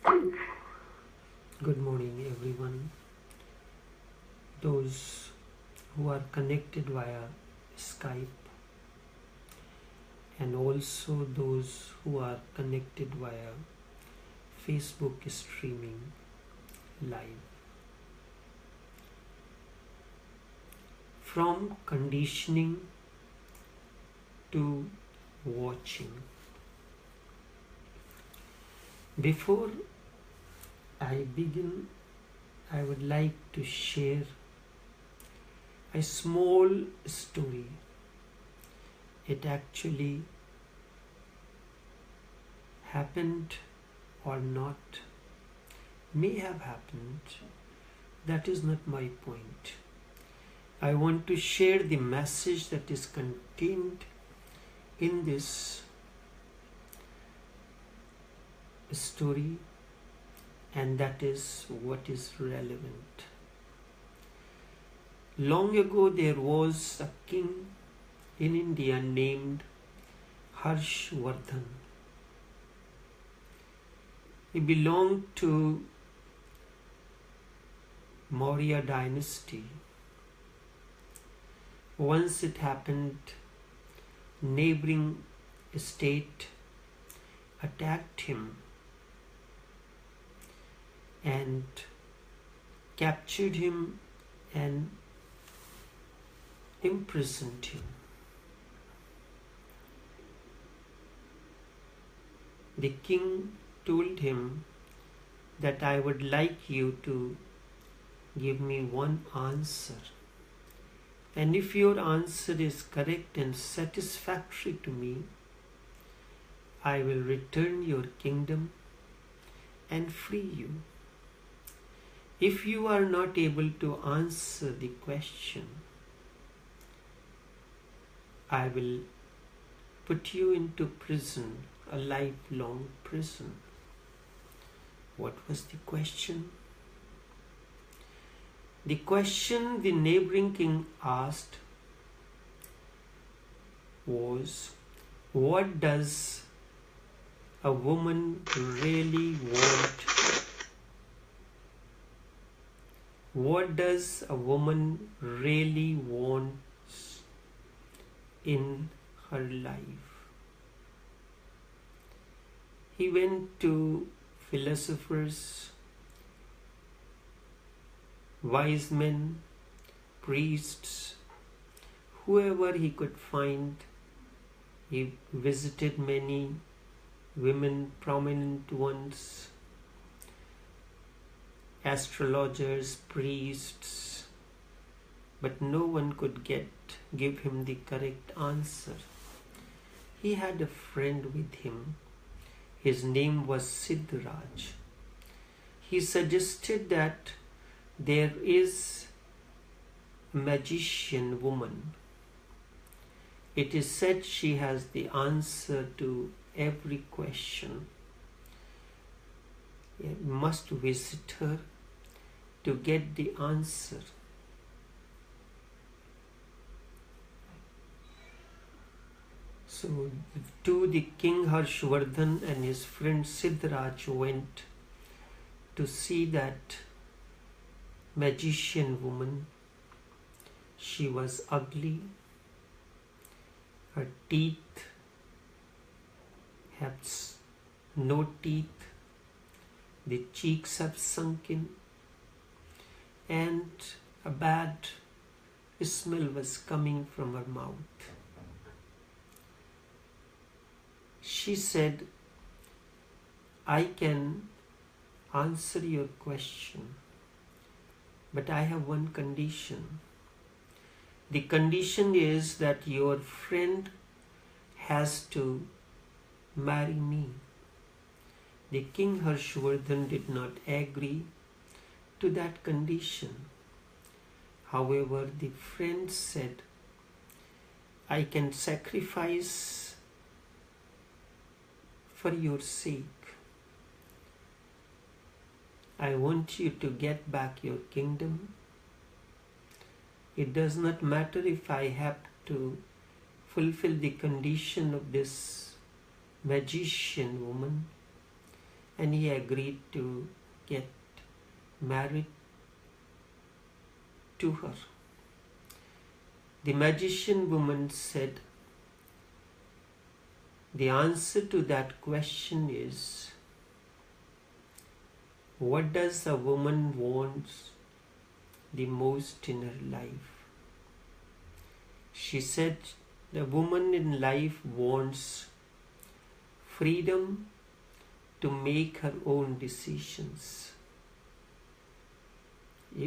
Good morning, everyone. Those who are connected via Skype, and also those who are connected via Facebook streaming live. From conditioning to watching. Before I begin, I would like to share a small story. It actually happened or not, may have happened. That is not my point. I want to share the message that is contained in this story, and that is what is relevant. Long ago, there was a king in India named Harshvardhan. He belonged to Maurya dynasty. Once it happened, neighboring state attacked him and captured him and imprisoned him. The king told him that I would like you to give me one answer. And if your answer is correct and satisfactory to me, I will return your kingdom and free you. If you are not able to answer the question, I will put you into prison, a lifelong prison. What was the question? The question the neighboring king asked was, what does a woman really want? What does a woman really want in her life? He went to philosophers, wise men, priests, whoever he could find. He visited many women, prominent ones, astrologers, priests, but no one could give him the correct answer. He had a friend with him. His name was Siddharaj. He suggested that there is a magician woman. It is said she has the answer to every question. You must visit her to get the answer. So to the king Harshvardhan and his friend Siddharaj went to see that magician woman. She was ugly. Her teeth have no teeth. The cheeks have sunken, and a bad smell was coming from her mouth. She said, I can answer your question, but I have one condition. The condition is that your friend has to marry me. The king Harshvardhan did not agree to that condition. However, the friend said, I can sacrifice for your sake. I want you to get back your kingdom. It does not matter if I have to fulfill the condition of this magician woman, and he agreed to get married to her. The magician woman said, the answer to that question is, what does a woman want the most in her life? She said, the woman in life wants freedom to make her own decisions.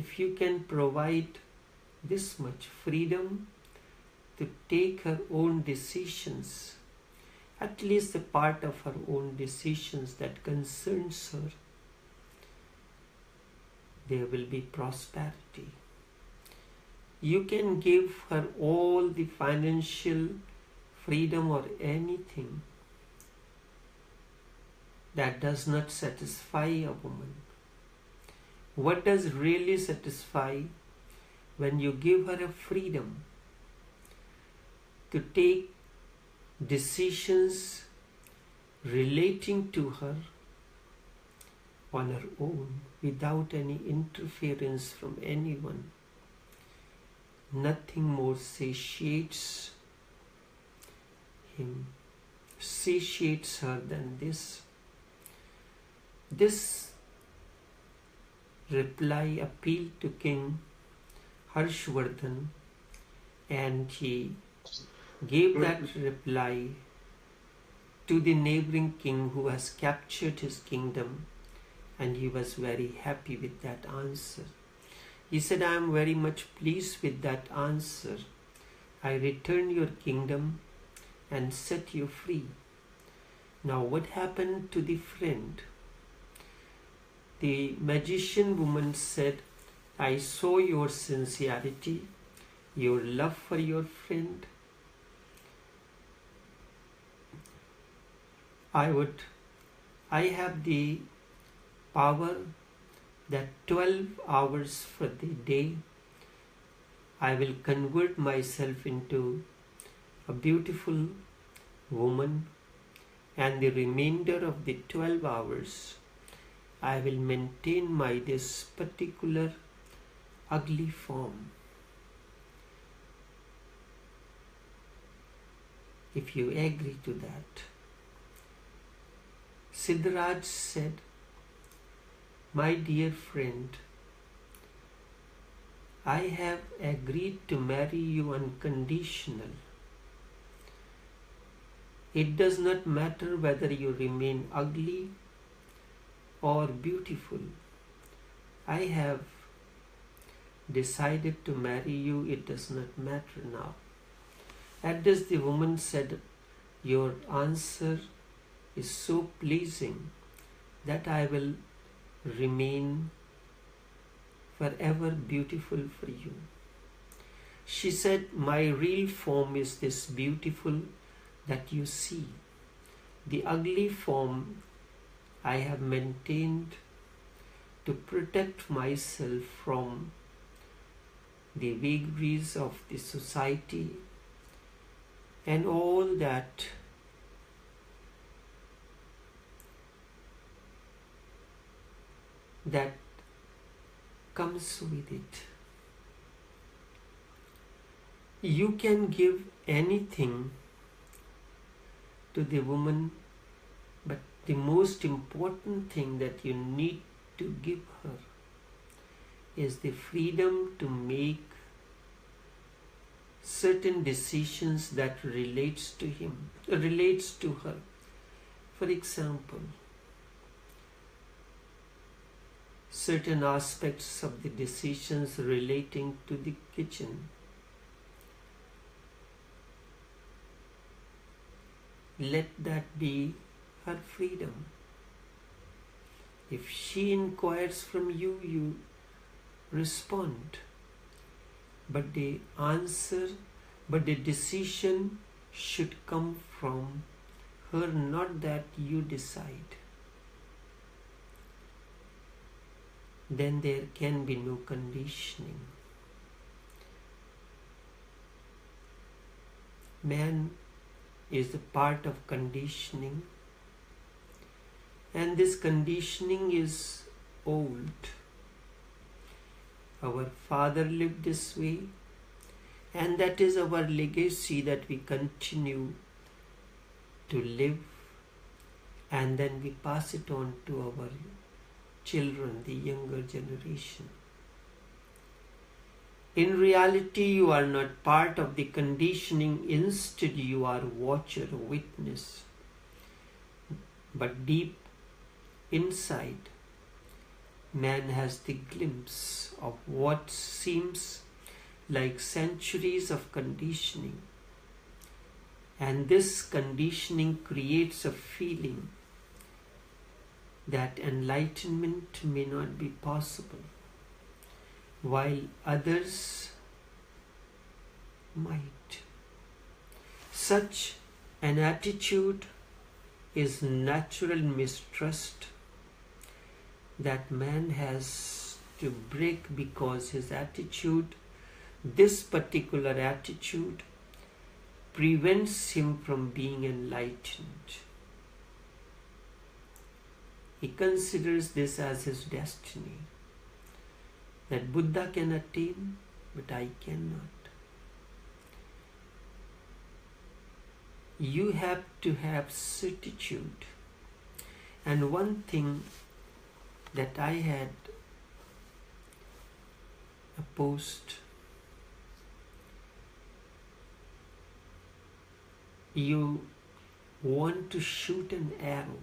If you can provide this much freedom to take her own decisions, at least a part of her own decisions that concerns her, there will be prosperity. You can give her all the financial freedom or anything. That does not satisfy a woman. What does really satisfy? When you give her a freedom to take decisions relating to her on her own without any interference from anyone. Nothing more satiates her than this. This reply appealed to King Harshvardhan, and he gave that reply to the neighboring king who has captured his kingdom, and he was very happy with that answer. He said, I am very much pleased with that answer. I return your kingdom and set you free. Now what happened to the friend? The magician woman said, I saw your sincerity, your love for your friend. I have the power that 12 hours for the day I will convert myself into a beautiful woman, and the remainder of the 12 hours I will maintain this particular ugly form. If you agree to that. Siddharaj said, my dear friend, I have agreed to marry you unconditional. It does not matter whether you remain ugly or beautiful. I have decided to marry you. It does not matter now. At this the woman said, your answer is so pleasing that I will remain forever beautiful for you. She said, my real form is this beautiful that you see. The ugly form I have maintained to protect myself from the vagaries of the society and all that comes with it. You can give anything to the woman, but the most important thing that you need to give her is the freedom to make certain decisions that relates to her. For example, certain aspects of the decisions relating to the kitchen. Let that be her freedom. If she inquires from you, you respond. But the decision should come from her, not that you decide. Then there can be no conditioning. Man is a part of conditioning, And this conditioning is old. Our father lived this way, and that is our legacy that we continue to live, and then we pass it on to our children, the younger generation. In reality, you are not part of the conditioning. Instead, you are watcher, witness. But deep inside, man has the glimpse of what seems like centuries of conditioning. And this conditioning creates a feeling that enlightenment may not be possible, while others might. Such an attitude is natural mistrust that man has to break, because his attitude, this particular attitude, prevents him from being enlightened. He considers this as his destiny, that Buddha can attain, but I cannot. You have to have certitude. And one thing that I had opposed, you want to shoot an arrow.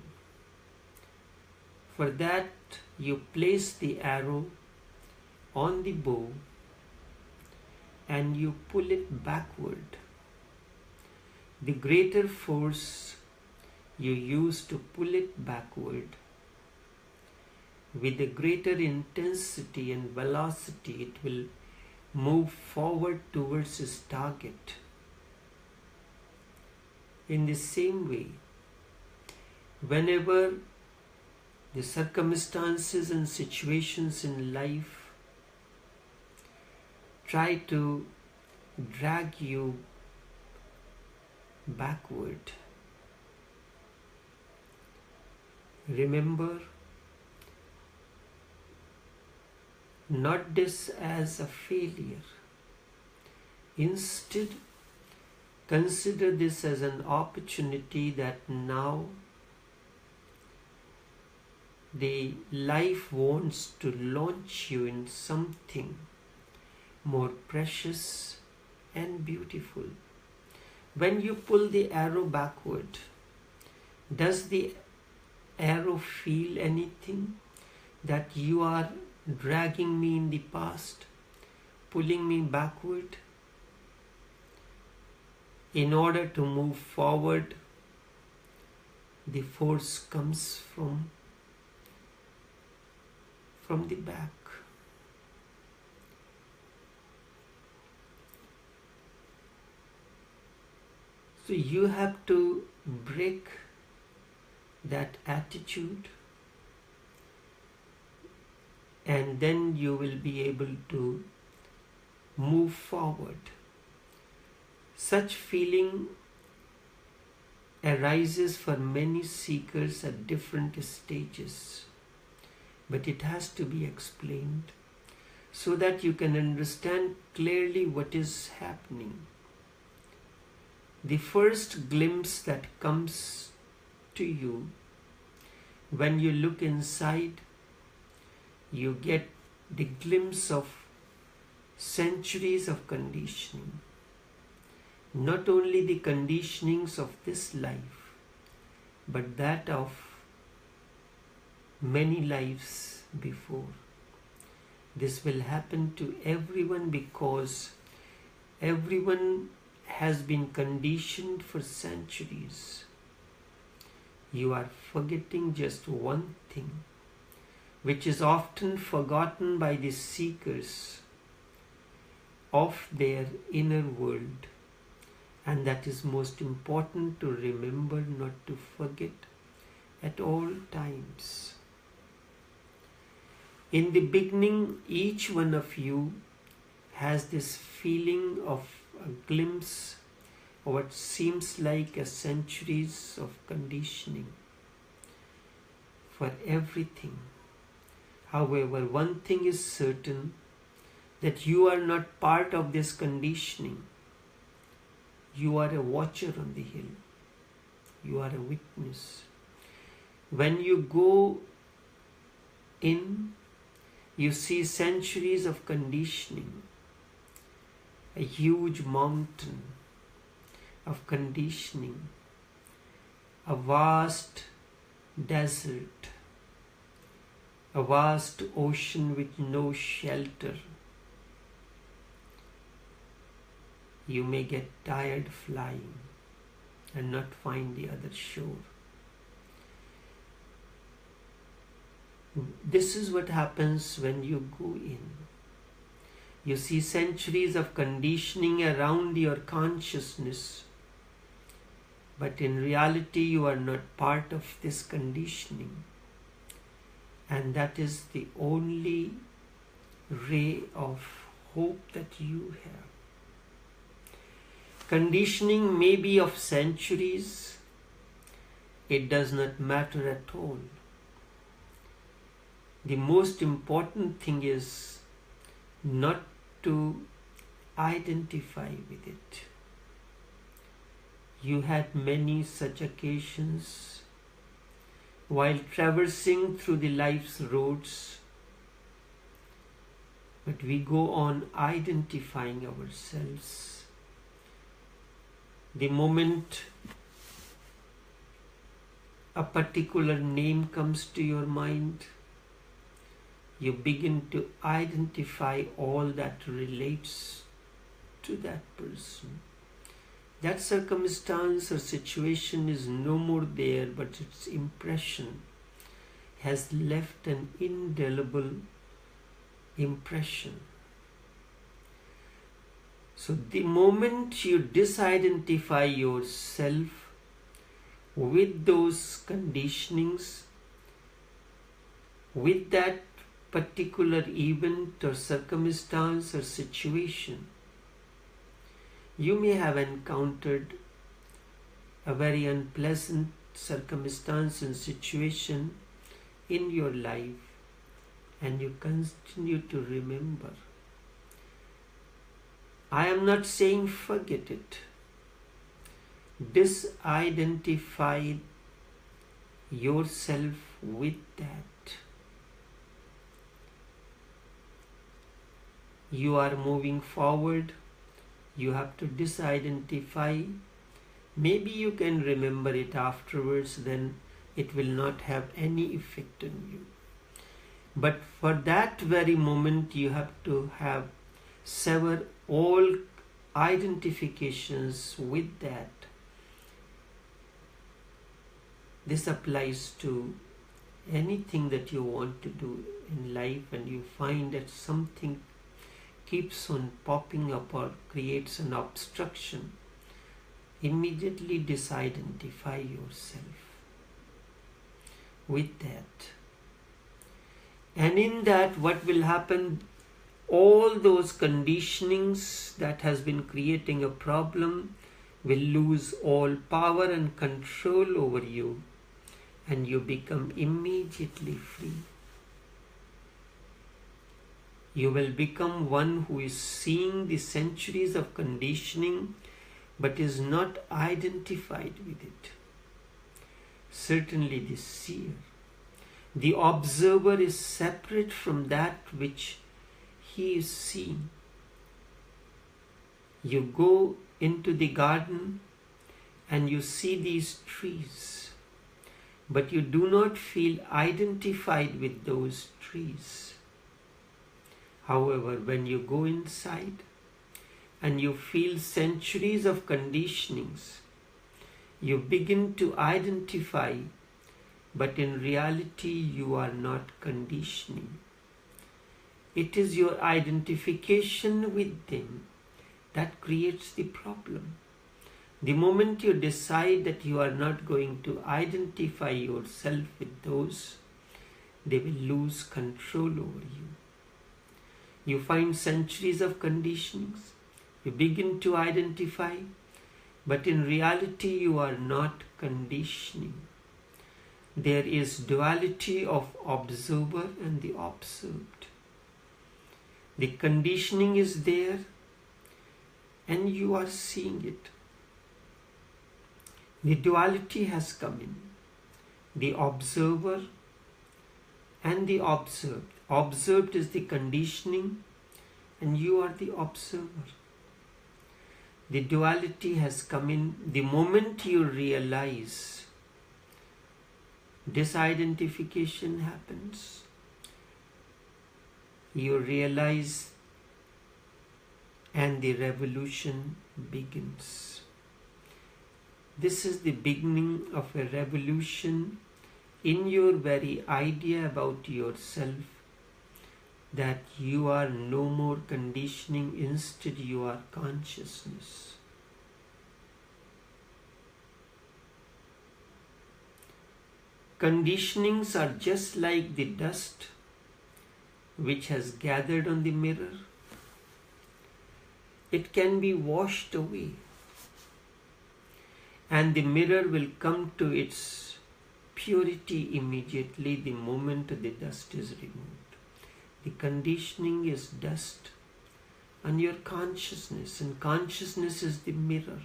For that, you place the arrow on the bow and you pull it backward. The greater force you use to pull it backward, with a greater intensity and velocity, it will move forward towards its target. In the same way, whenever the circumstances and situations in life try to drag you backward, remember not this as a failure. Instead, consider this as an opportunity that now the life wants to launch you in something more precious and beautiful. When you pull the arrow backward, does the arrow feel anything? That you are dragging me in the past, pulling me backward? In order to move forward, the force comes from the back. So you have to break that attitude, and then you will be able to move forward. Such feeling arises for many seekers at different stages, but it has to be explained so that you can understand clearly what is happening. The first glimpse that comes to you when you look inside, you get the glimpse of centuries of conditioning. Not only the conditionings of this life, but that of many lives before. This will happen to everyone because everyone has been conditioned for centuries. You are forgetting just one thing, which is often forgotten by the seekers of their inner world. And that is most important to remember, not to forget at all times. In the beginning, each one of you has this feeling of a glimpse of what seems like a centuries of conditioning. for everything. However, one thing is certain, that you are not part of this conditioning. You are a watcher on the hill. You are a witness. When you go in, you see centuries of conditioning, a huge mountain of conditioning, a vast desert, a vast ocean with no shelter. You may get tired flying and not find the other shore. This is what happens when you go in. You see centuries of conditioning around your consciousness, but in reality you are not part of this conditioning. And that is the only ray of hope that you have. Conditioning may be of centuries. It does not matter at all. The most important thing is not to identify with it. You had many such occasions while traversing through the life's roads, but we go on identifying ourselves. The moment a particular name comes to your mind, you begin to identify all that relates to that person. That circumstance or situation is no more there, but its impression has left an indelible impression. So the moment you disidentify yourself with those conditionings, with that particular event or circumstance or situation, you may have encountered a very unpleasant circumstance and situation in your life, and you continue to remember. I am not saying forget it. Disidentify yourself with that. You are moving forward. You have to disidentify. Maybe you can remember it afterwards, then it will not have any effect on you. But for that very moment, you have to sever all identifications with that. This applies to anything that you want to do in life, and you find that something keeps on popping up or creates an obstruction. Immediately disidentify yourself with that. And in that, what will happen? All those conditionings that has been creating a problem will lose all power and control over you, and you become immediately free. You will become one who is seeing the centuries of conditioning but is not identified with it. Certainly the seer, the observer, is separate from that which he is seeing. You go into the garden and you see these trees, but you do not feel identified with those trees. However, when you go inside and you feel centuries of conditionings, you begin to identify, but in reality you are not conditioning. It is your identification with them that creates the problem. The moment you decide that you are not going to identify yourself with those, they will lose control over you. You find centuries of conditionings, you begin to identify, but in reality you are not conditioning. There is duality of observer and the observed. The conditioning is there and you are seeing it. The duality has come in. The observer and the observed. Observed is the conditioning and you are the observer. The duality has come in. The moment you realize, disidentification happens. You realize and the revolution begins. This is the beginning of a revolution in your very idea about yourself, that you are no more conditioning, instead you are consciousness. Conditionings are just like the dust which has gathered on the mirror. It can be washed away and the mirror will come to its purity immediately the moment the dust is removed. The conditioning is dust and your consciousness, and consciousness is the mirror.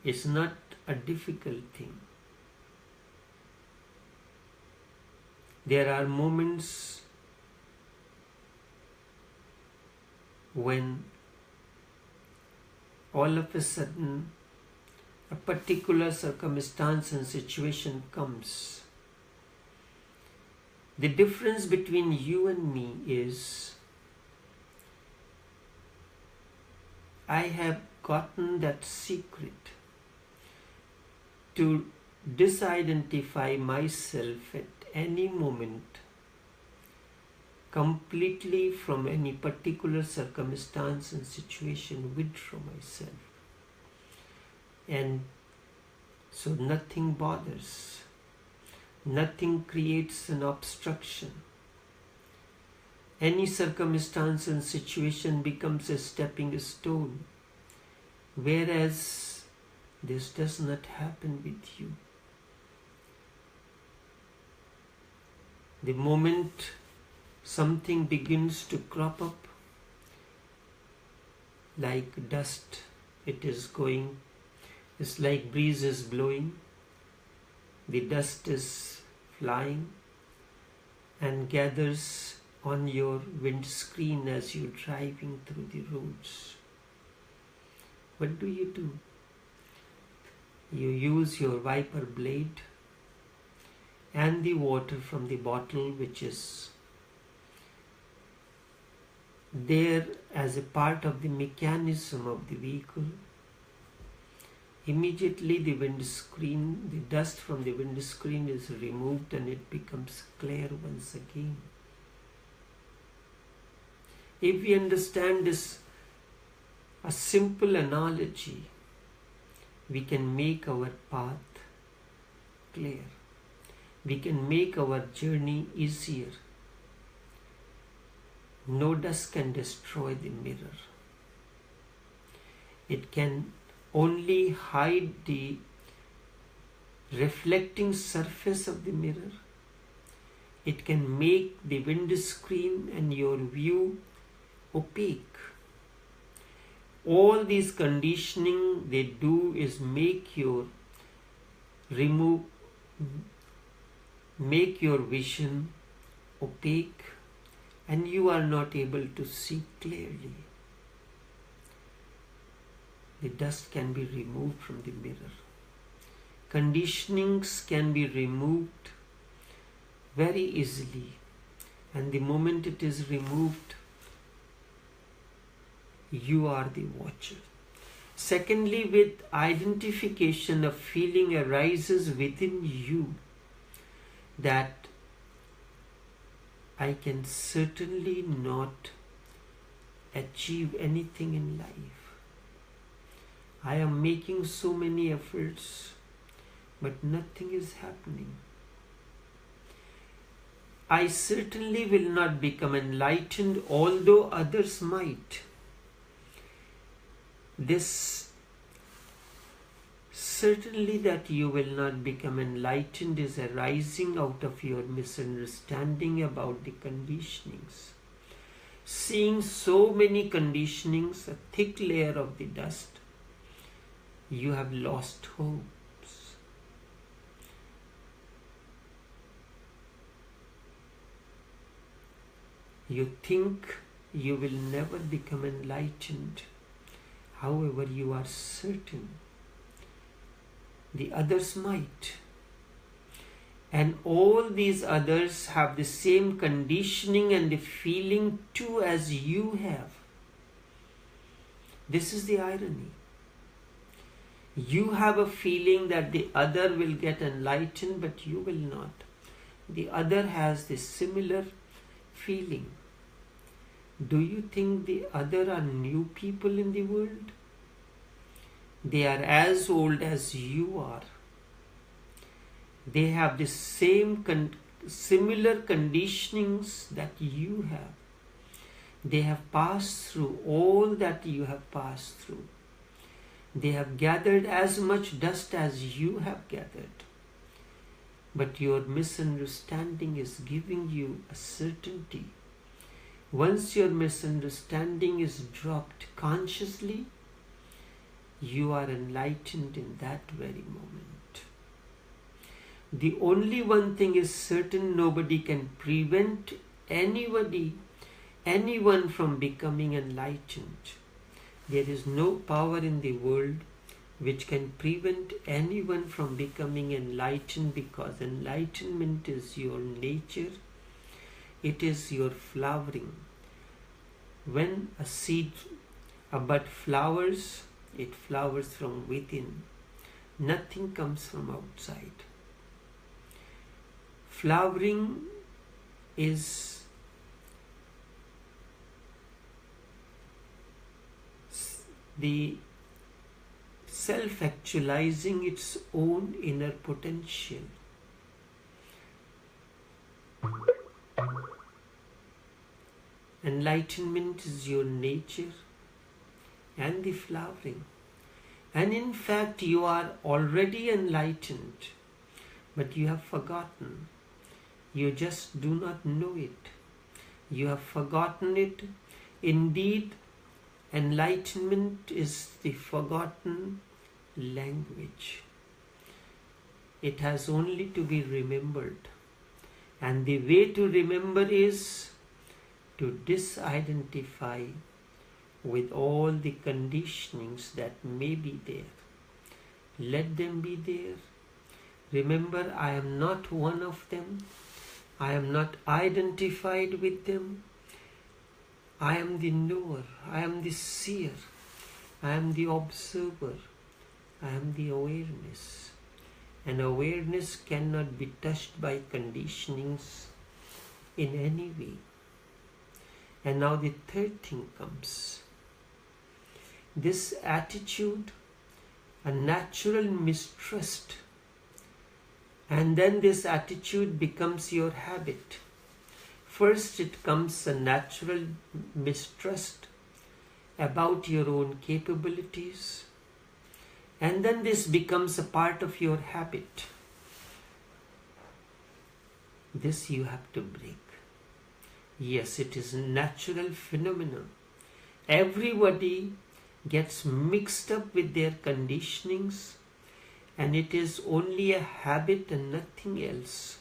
It's not a difficult thing. There are moments when all of a sudden a particular circumstance and situation comes. The difference between you and me is I have gotten that secret to disidentify myself at any moment completely from any particular circumstance and situation, withdraw myself. And so nothing bothers, nothing creates an obstruction. Any circumstance and situation becomes a stepping stone, whereas this does not happen with you. The moment something begins to crop up like dust, it is going, it's like breeze is blowing, the dust is flying and gathers on your windscreen as you're driving through the roads. What do? You use your wiper blade and the water from the bottle, which is there as a part of the mechanism of the vehicle. Immediately the windscreen, the dust from the windscreen is removed and it becomes clear once again. If we understand this, a simple analogy, we can make our path clear. We can make our journey easier. No dust can destroy the mirror. It can only hide the reflecting surface of the mirror. It can make the windscreen and your view opaque. All these conditioning they do is make your vision opaque and you are not able to see clearly. The dust can be removed from the mirror. Conditionings can be removed very easily, and the moment it is removed, you are the watcher. Secondly, with identification, a feeling arises within you that I can certainly not achieve anything in life. I am making so many efforts, but nothing is happening. I certainly will not become enlightened, although others might. This certainly that you will not become enlightened is arising out of your misunderstanding about the conditionings. Seeing so many conditionings, a thick layer of the dust, you have lost hopes. You think you will never become enlightened. However, you are certain the others might. And all these others have the same conditioning and the feeling too as you have. This is the irony. You have a feeling that the other will get enlightened, but you will not. The other has this similar feeling. Do you think the other are new people in the world? They are as old as you are. They have the same similar conditionings that you have. They have passed through all that you have passed through. They have gathered as much dust as you have gathered. But your misunderstanding is giving you a certainty. Once your misunderstanding is dropped consciously, you are enlightened in that very moment. The only one thing is certain: nobody can prevent anyone from becoming enlightened. There is no power in the world which can prevent anyone from becoming enlightened, because enlightenment is your nature. It is your flowering. When a bud flowers, it flowers from within. Nothing comes from outside. Flowering is the self-actualizing its own inner potential. Enlightenment is your nature and the flowering. And in fact, you are already enlightened, but you have forgotten. You just do not know it. You have forgotten it. Indeed, enlightenment is the forgotten language. It has only to be remembered. And the way to remember is to disidentify with all the conditionings that may be there. Let them be there. Remember, I am not one of them. I am not identified with them. I am the knower. I am the seer. I am the observer. I am the awareness. And awareness cannot be touched by conditionings in any way. And now the third thing comes. This attitude, a natural mistrust. And then this attitude becomes your habit. First it comes a natural mistrust about your own capabilities. And then this becomes a part of your habit. This you have to break. Yes, it is a natural phenomenon. Everybody gets mixed up with their conditionings, and it is only a habit and nothing else.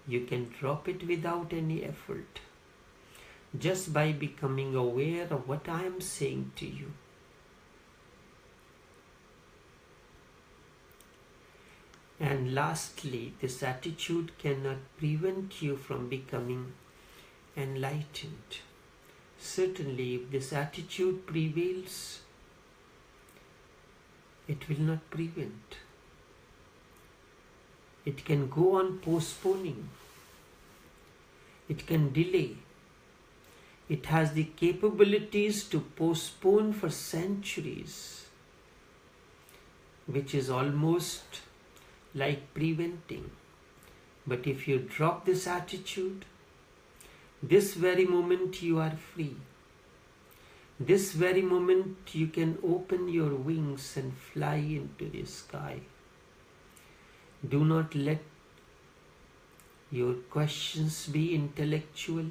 You can drop it without any effort, just by becoming aware of what I am saying to you. And lastly, this attitude cannot prevent you from becoming enlightened. Certainly, if this attitude prevails, it will not prevent. It can go on postponing. It can delay. It has the capabilities to postpone for centuries, which is almost like preventing. But if you drop this attitude, this very moment you are free. This very moment you can open your wings and fly into the sky. Do not let your questions be intellectual.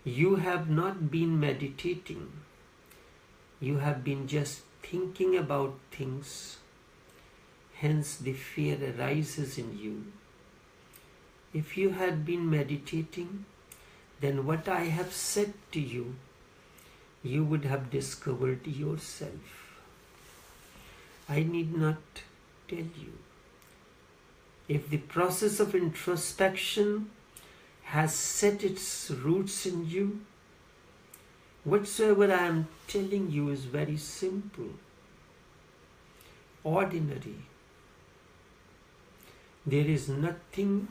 You have not been meditating. You have been just thinking about things. Hence the fear arises in you. If you had been meditating, then what I have said to you, you would have discovered yourself. I need not tell you. If the process of introspection has set its roots in you, whatsoever I am telling you is very simple, ordinary. There is nothing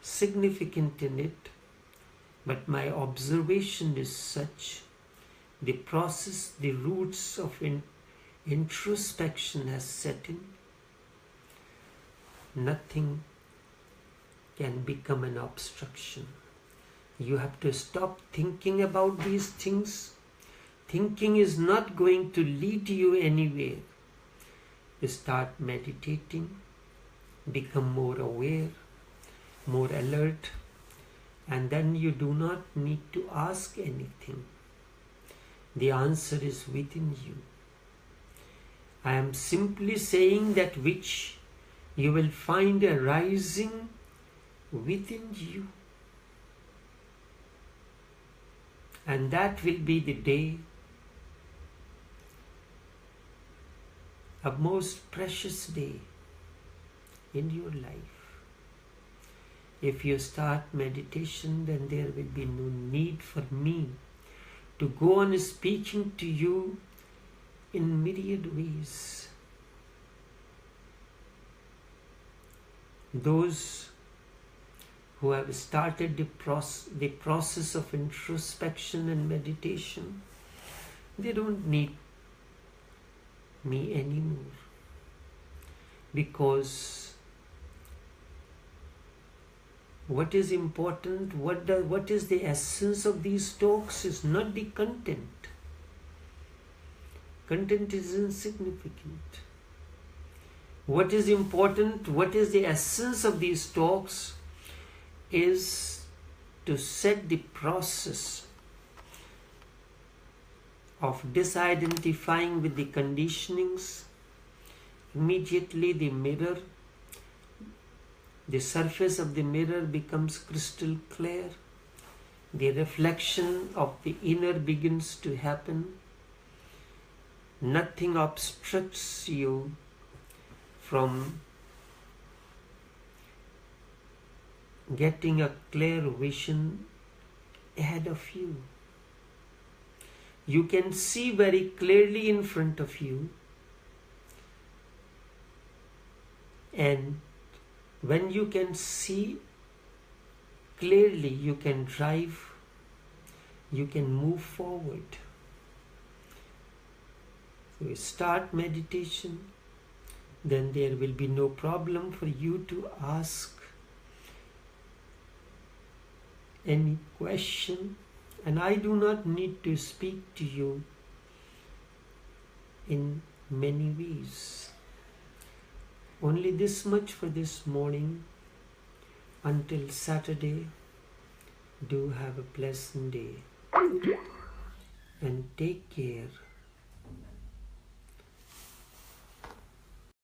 significant in it, but my observation is such. The process, the roots of introspection has set in. Nothing can become an obstruction. You have to stop thinking about these things. Thinking is not going to lead you anywhere. You start meditating, become more aware, more alert, and then you do not need to ask anything. The answer is within you. I am simply saying that which you will find arising within you. And that will be the day, a most precious day in your life. If you start meditation, then there will be no need for me to go on speaking to you in myriad ways. Those who have started the process of introspection and meditation, they don't need me anymore, because what is important, what is the essence of these talks is not the content. Content is insignificant. What is important, what is the essence of these talks is to set the process of disidentifying with the conditionings. Immediately the surface of the mirror becomes crystal clear. The reflection of the inner begins to happen. Nothing obstructs you from getting a clear vision ahead of you. You can see very clearly in front of you, and when you can see clearly, you can drive, you can move forward. So you start meditation, then there will be no problem for you to ask any question, and I do not need to speak to you in many ways. Only this much for this morning. Until Saturday, do have a pleasant day and take care.